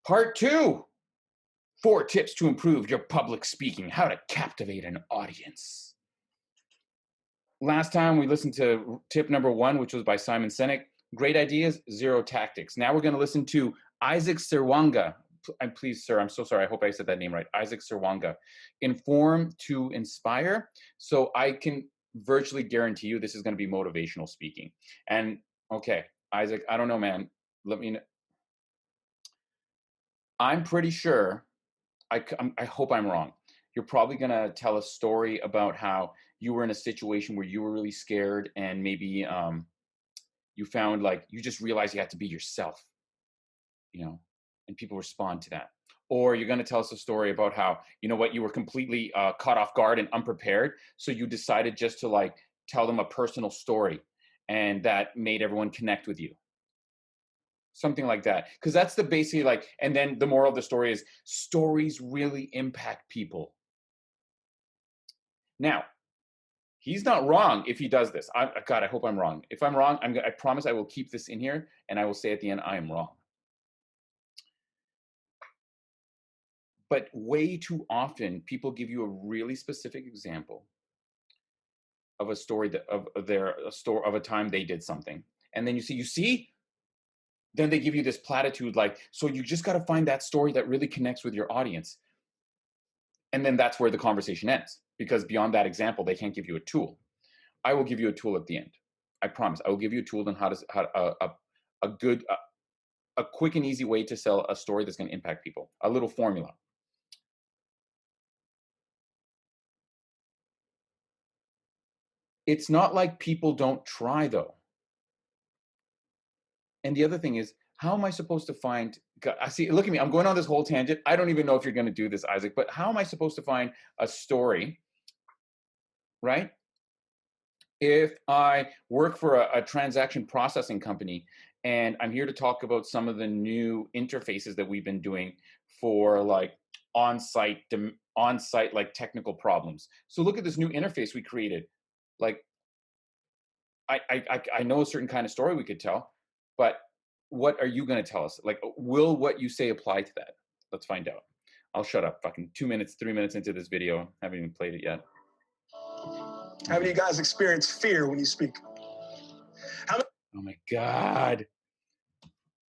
Part 2, 4 tips to improve your public speaking, how to captivate an audience. Last time we listened to tip number 1, which was by Simon Sinek. Great ideas, zero tactics. Now we're going to listen to Isaac Sirwanga. Please, sir, I'm so sorry. I hope I said that name right. Isaac Sirwanga. Inform to inspire. So I can virtually guarantee you this is going to be motivational speaking. And okay, Isaac, I don't know, man. Let me know. I'm pretty sure, I hope I'm wrong. You're probably going to tell a story about how you were in a situation where you were really scared and maybe you found like you just realized you had to be yourself, you know, and people respond to that. Or you're going to tell us a story about how, you know what, you were completely caught off guard and unprepared. So you decided just to like tell them a personal story and that made everyone connect with you. Something like that. Because that's the basically like, and then the moral of the story is stories really impact people. Now, he's not wrong if he does this. God, I hope I'm wrong. If I'm wrong, I promise I will keep this in here and I will say at the end, I am wrong. But way too often, people give you a really specific example of a story of a time they did something, and then you see, then they give you this platitude like, so you just got to find that story that really connects with your audience, and then that's where the conversation ends because beyond that example, they can't give you a tool. I will give you a tool at the end. I promise. I will give you a tool on how a quick and easy way to sell a story that's going to impact people. A little formula. It's not like people don't try though. And the other thing is, how am I supposed to find, I see, look at me, I'm going on this whole tangent. I don't even know if you're going to do this, Isaac, but how am I supposed to find a story, right? If I work for a transaction processing company and I'm here to talk about some of the new interfaces that we've been doing for like on-site like technical problems. So look at this new interface we created. Like I know a certain kind of story we could tell, but what are you going to tell us? Like, will what you say apply to that? Let's find out. I'll shut up. Fucking 2 minutes, 3 minutes into this video. Haven't even played it yet. How many of you guys experience fear when you speak? Oh my God.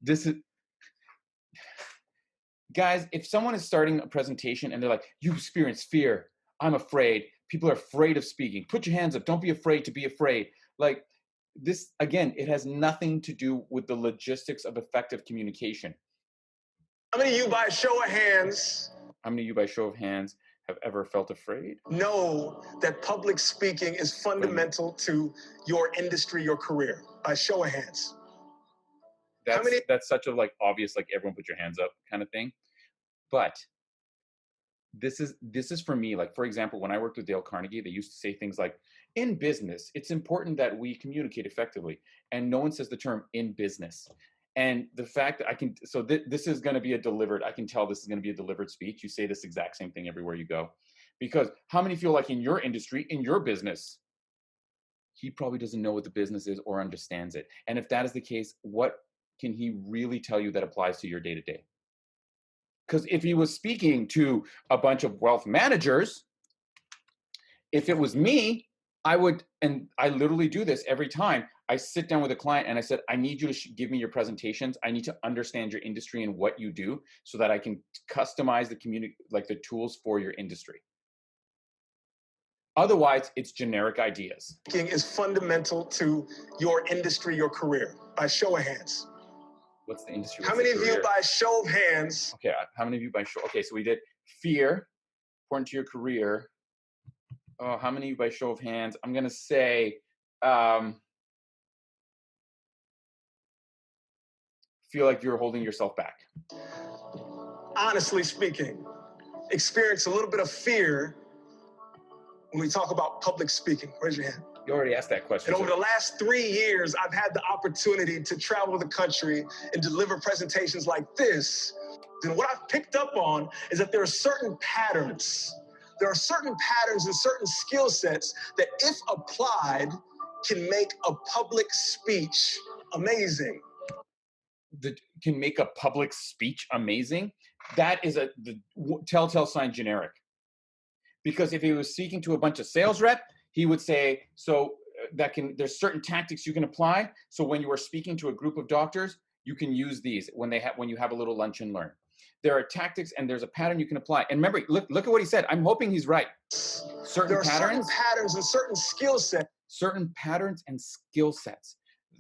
This is, guys, if someone is starting a presentation and they're like, you experience fear, I'm afraid, people are afraid of speaking, put your hands up, don't be afraid to be afraid. Like this, again, it has nothing to do with the logistics of effective communication. How many of you by show of hands? How many of you by show of hands have ever felt afraid? Know that public speaking is fundamental to your industry, your career, by show of hands. That's such a like obvious, like everyone put your hands up kind of thing. But this is for me, like, for example, when I worked with Dale Carnegie, they used to say things like, in business, it's important that we communicate effectively. And no one says the term in business. And the fact that I can, so this is going to be I can tell this is going to be a delivered speech. You say this exact same thing everywhere you go. Because how many feel like in your industry, in your business, he probably doesn't know what the business is or understands it. And if that is the case, what can he really tell you that applies to your day-to-day? Because if he was speaking to a bunch of wealth managers, if it was me, I would, and I literally do this every time. I sit down with a client and I said, I need you to give me your presentations. I need to understand your industry and what you do so that I can customize the tools for your industry. Otherwise, it's generic ideas. Speaking is fundamental to your industry, your career, by show of hands. What's the industry? How many of you by show of hands? Okay, how many of you by show? Okay, so we did fear, important to your career. Oh, how many of you by show of hands? I'm gonna say, feel like you're holding yourself back. Honestly speaking, experience a little bit of fear when we talk about public speaking. Raise your hand. You already asked that question. And over the last 3 years, I've had the opportunity to travel the country and deliver presentations like this. And what I've picked up on is that there are certain patterns. There are certain patterns and certain skill sets that, if applied, can make a public speech amazing. can make a public speech amazing, that is the telltale sign generic. Because if he was speaking to a bunch of sales rep, he would say, so there's certain tactics you can apply. So when you are speaking to a group of doctors, you can use these when you have a little lunch and learn. There are tactics and there's a pattern you can apply. And remember, look at what he said. I'm hoping he's right. Certain patterns and certain skill sets. Certain patterns and skill sets.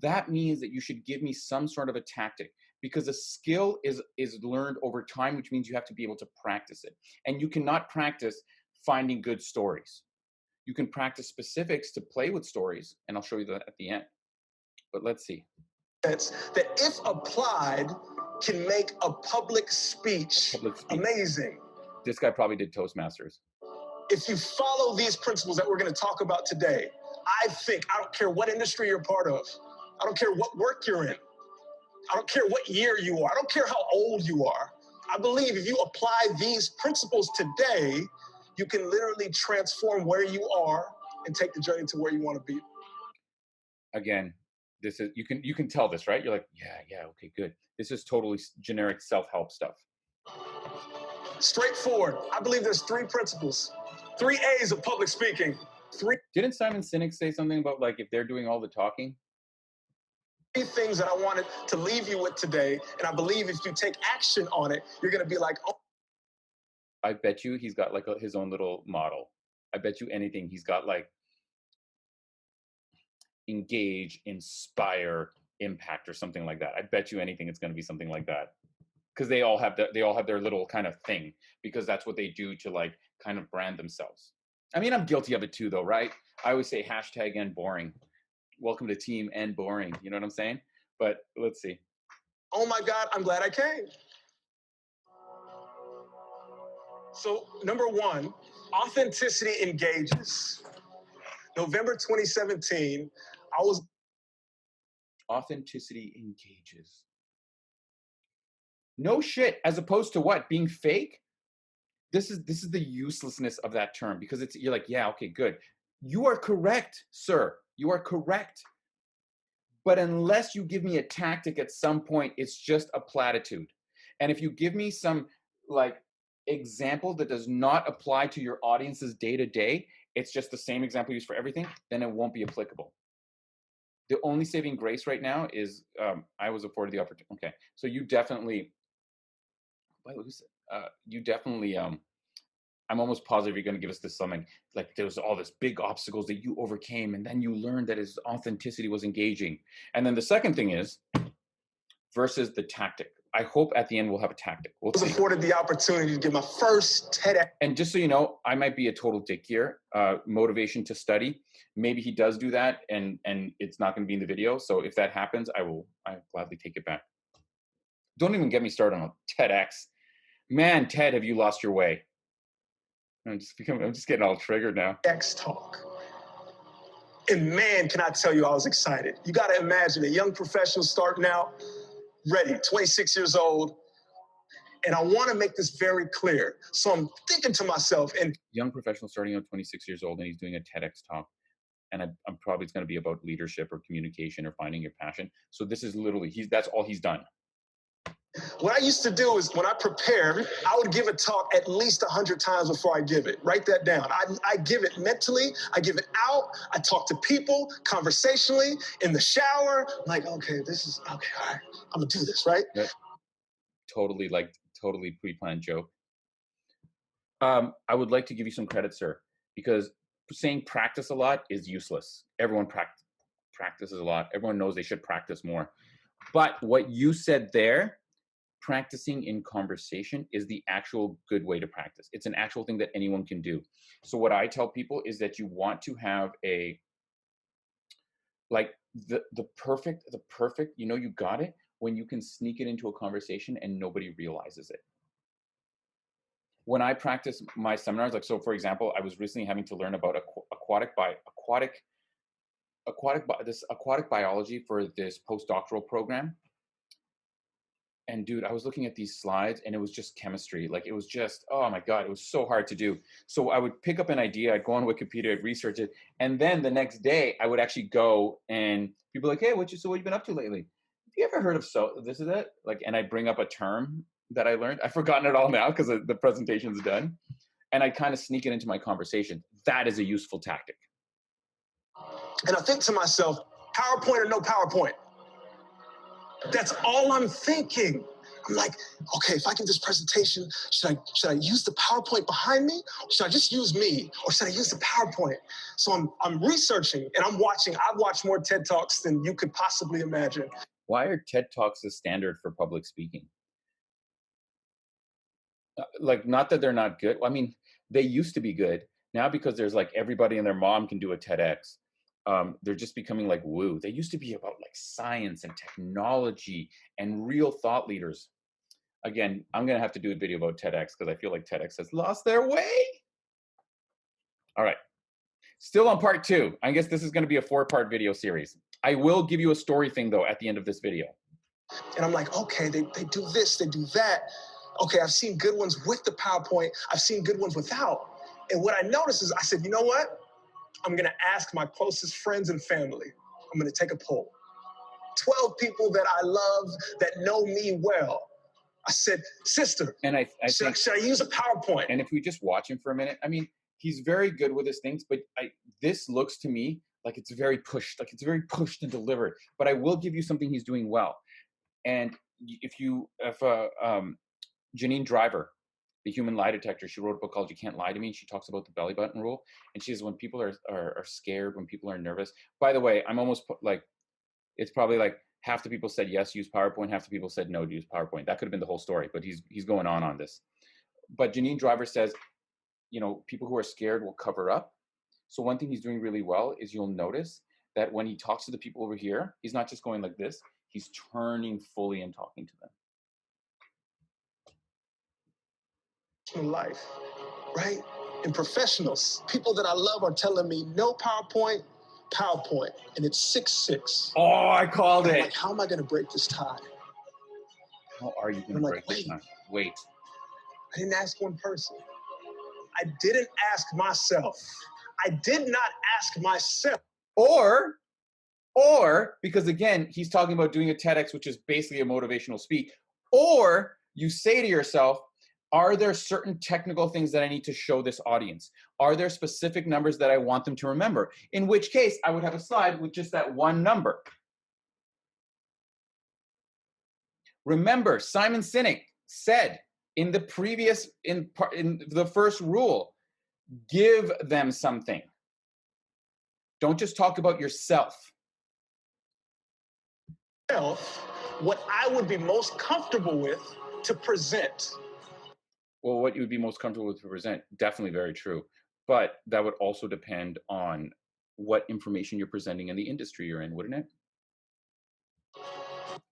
That means that you should give me some sort of a tactic, because a skill is learned over time, which means you have to be able to practice it. And you cannot practice finding good stories. You can practice specifics to play with stories, and I'll show you that at the end. But let's see. That if applied can make a public speech amazing. This guy probably did Toastmasters. If you follow these principles that we're going to talk about today, I don't care what industry you're part of. I don't care what work you're in. I don't care what year you are. I don't care how old you are. I believe if you apply these principles today, you can literally transform where you are and take the journey to where you want to be. Again, this is you can tell this, right? You're like, yeah, okay, good. This is totally generic self-help stuff. Straightforward. I believe there's 3 principles, 3 A's of public speaking. Didn't Simon Sinek say something about like if they're doing all the talking? 3 things that I wanted to leave you with today, and I believe if you take action on it, you're going to be like, oh. I bet you he's got like his own little model. I bet you anything he's got like engage, inspire, impact, or something like that. I bet you anything it's going to be something like that, because they all have their little kind of thing, because that's what they do to like kind of brand themselves. I mean, I'm guilty of it too, though, right? I always say hashtag end boring. Welcome to team end boring. You know what I'm saying? But let's see. Oh my God, I'm glad I came. So number 1, authenticity engages. November 2017, Authenticity engages. No shit. As opposed to what? Being fake? This is the uselessness of that term, because you're like, yeah, okay, good. You are correct, sir. You are correct. But unless you give me a tactic at some point, it's just a platitude. And if you give me some like example that does not apply to your audience's day-to-day, it's just the same example used for everything, then it won't be applicable. The only saving grace right now is I was afforded the opportunity. Okay, so you definitely, I'm almost positive you're going to give us this something like there was all this big obstacles that you overcame, and then you learned that his authenticity was engaging. And then the second thing is versus the tactic. I hope at the end we'll have a tactic. I was afforded the opportunity to give my first TEDx. And just so you know, I might be a total dick here. Motivation to study. Maybe he does do that, and it's not going to be in the video. So if that happens, I'll gladly take it back. Don't even get me started on TEDx. Man, Ted, have you lost your way? I'm just getting all triggered now. X talk. And man, can I tell you, I was excited. You got to imagine a young professional starting out, ready, 26 years old. And I want to make this very clear. So I'm thinking to myself, and young professional starting out 26 years old, and he's doing a TEDx talk. And I'm probably it's going to be about leadership or communication or finding your passion. So this is literally, that's all he's done. What I used to do is when I prepare, I would give a talk at least 100 times before I give it. Write that down. I give it mentally. I give it out. I talk to people conversationally in the shower. I'm like, okay, this is okay. All right, I'm gonna do this, right? Yeah. Totally pre-planned joke. I would like to give you some credit, sir, because saying practice a lot is useless. Everyone practices a lot. Everyone knows they should practice more. But what you said there, practicing in conversation, is the actual good way to practice. It's an actual thing that anyone can do. So what I tell people is that you want to have the perfect, you got it when you can sneak it into a conversation and nobody realizes it. When I practice my seminars, like, so for example, I was recently having to learn about aquatic biology for this postdoctoral program. And dude, I was looking at these slides and it was just chemistry. Like, it was just, oh my God, it was so hard to do. So I would pick up an idea, I'd go on Wikipedia, I'd research it. And then the next day I would actually go and people like, hey, what you been up to lately? you ever heard of this is it? Like, and I bring up a term that I learned. I've forgotten it all now because the presentation's done. And I kind of sneak it into my conversation. That is a useful tactic. And I think to myself, PowerPoint or no PowerPoint? That's all I'm thinking. I'm like, okay, if I give this presentation, should I use the PowerPoint behind me? Or should I just use me? Or should I use the PowerPoint? So I'm researching and I'm watching. I've watched more TED Talks than you could possibly imagine. Why are TED Talks the standard for public speaking? Like, not that they're not good. I mean, they used to be good. Now, because there's like everybody and their mom can do a TEDx, they're just becoming like woo. They used to be about like science and technology and real thought leaders. Again, I'm going to have to do a video about TEDx because I feel like TEDx has lost their way. All right. Still on part 2. I guess this is going to be a 4-part video series. I will give you a story thing, though, at the end of this video. And I'm like, okay, they do this, they do that. Okay, I've seen good ones with the PowerPoint. I've seen good ones without. And what I noticed is I said, you know what? I'm going to ask my closest friends and family. I'm going to take a poll. 12 people that I love, that know me well. I said, sister, and I think, should I use a PowerPoint? And if we just watch him for a minute, I mean, he's very good with his things, but this looks to me like it's very pushed, and delivered. But I will give you something he's doing well. And if Janine Driver, the human lie detector, she wrote a book called You Can't Lie to Me. She talks about the belly button rule. And she says when people are scared, when people are nervous, by the way, I'm almost like, it's probably like half the people said yes, use PowerPoint, half the people said no, to use PowerPoint. That could have been the whole story, but he's going on this. But Janine Driver says, people who are scared will cover up. So one thing he's doing really well is you'll notice that when he talks to the people over here, he's not just going like this, he's turning fully and talking to them. In life, right? And professionals, people that I love are telling me no PowerPoint, and it's 6-6. Oh, I called it. Like, how am I going to break this tie? How are you going to break this tie? Wait. I didn't ask one person. I didn't ask myself. I did not ask myself. Or, because again, he's talking about doing a TEDx, which is basically a motivational speak. Or you say to yourself, are there certain technical things that I need to show this audience? Are there specific numbers that I want them to remember? In which case, I would have a slide with just that one number. Remember, Simon Sinek said in the previous, in the first rule, give them something. Don't just talk about yourself. What I would be most comfortable with to present. Well, what you would be most comfortable with to present, definitely very true. But that would also depend on what information you're presenting in the industry you're in, wouldn't it?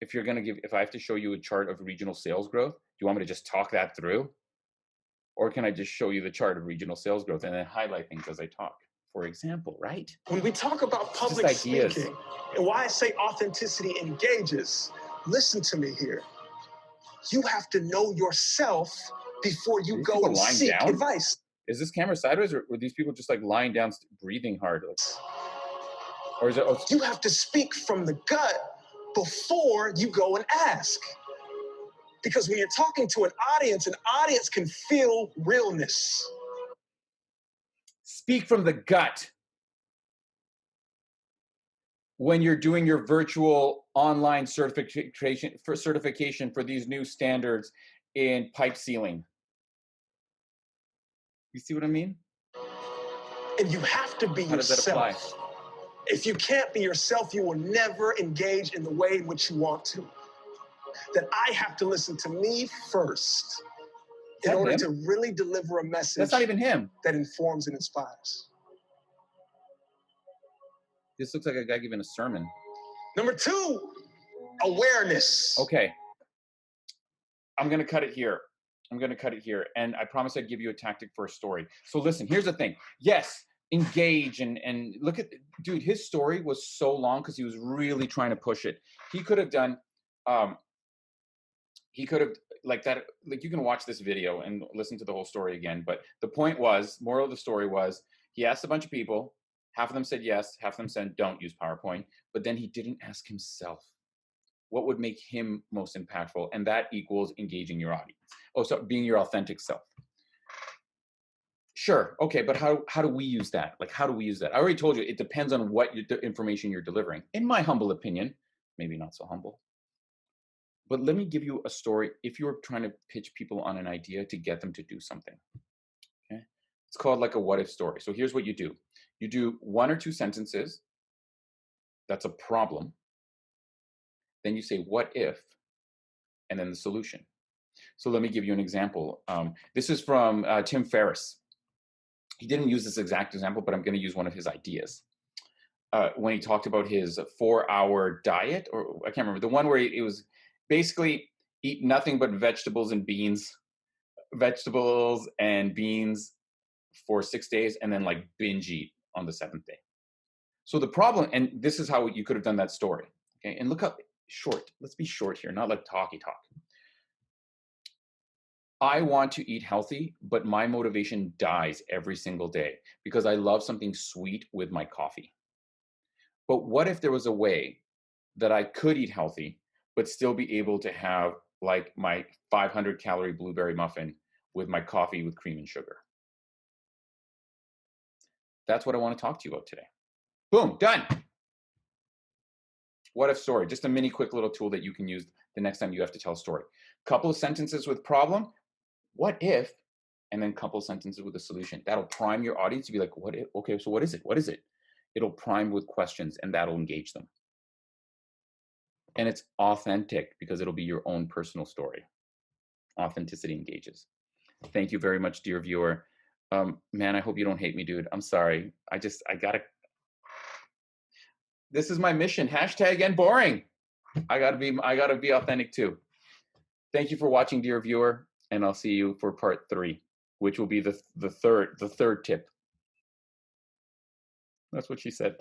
If I have to show you a chart of regional sales growth, do you want me to just talk that through? Or can I just show you the chart of regional sales growth and then highlight things as I talk? For example, right? When we talk about public speaking and why I say authenticity engages, listen to me here. You have to know yourself before you go and seek advice. Is this camera sideways, or were these people just like lying down, breathing hard? Or is it? Oh, you have to speak from the gut before you go and ask. Because when you're talking to an audience can feel realness. Speak from the gut. When you're doing your virtual online certification for these new standards in pipe sealing. You see what I mean? And you have to be yourself. How does that apply? If you can't be yourself, you will never engage in the way in which you want to. That I have to listen to me first in order to really deliver a message. That's not even him. That informs and inspires. This looks like a guy giving a sermon. Number 2, awareness. Okay. I'm going to cut it here. And I promise I'd give you a tactic for a story. So listen, here's the thing. Yes, engage and look at, dude, his story was so long because he was really trying to push it. He could have done, like you can watch this video and listen to the whole story again. But the point was, moral of the story was, he asked a bunch of people. Half of them said yes, half of them said don't use PowerPoint. But then he didn't ask himself. what would make him most impactful, and that equals engaging your audience. Oh, so being your authentic self. Sure, okay, but how do we use that? Like, how do we use that? I already told you, it depends on what information you're delivering. In my humble opinion, maybe not so humble, but let me give you a story. If you're trying to pitch people on an idea to get them to do something, okay? It's called like a what if story. So here's what you do. You do 1 or 2 sentences. That's a problem. Then you say, what if, and then the solution. So let me give you an example. This is from Tim Ferriss. He didn't use this exact example, but I'm going to use one of his ideas. When he talked about his 4-hour diet, or I can't remember, the one where it was basically eat nothing but vegetables and beans for 6 days, and then like binge eat on the 7th day. So the problem, and this is how you could have done that story. Okay, and look up short. Let's be short here, not like talky talk. I want to eat healthy, but my motivation dies every single day because I love something sweet with my coffee. But what if there was a way that I could eat healthy, but still be able to have like my 500 calorie blueberry muffin with my coffee with cream and sugar? That's what I want to talk to you about today. Boom, done. What if story? Just a mini quick little tool that you can use the next time you have to tell a story. Couple of sentences with problem, what if, and then couple of sentences with a solution. That'll prime your audience to be like, what if? Okay, so what is it? What is it? It'll prime with questions, and that'll engage them. And it's authentic because it'll be your own personal story. Authenticity engages. Thank you very much, dear viewer. Man, I hope you don't hate me, dude. I'm sorry. I gotta, this is my mission. Hashtag end boring. I gotta be authentic too. Thank you for watching, dear viewer, and I'll see you for part 3, which will be the third tip. That's what she said.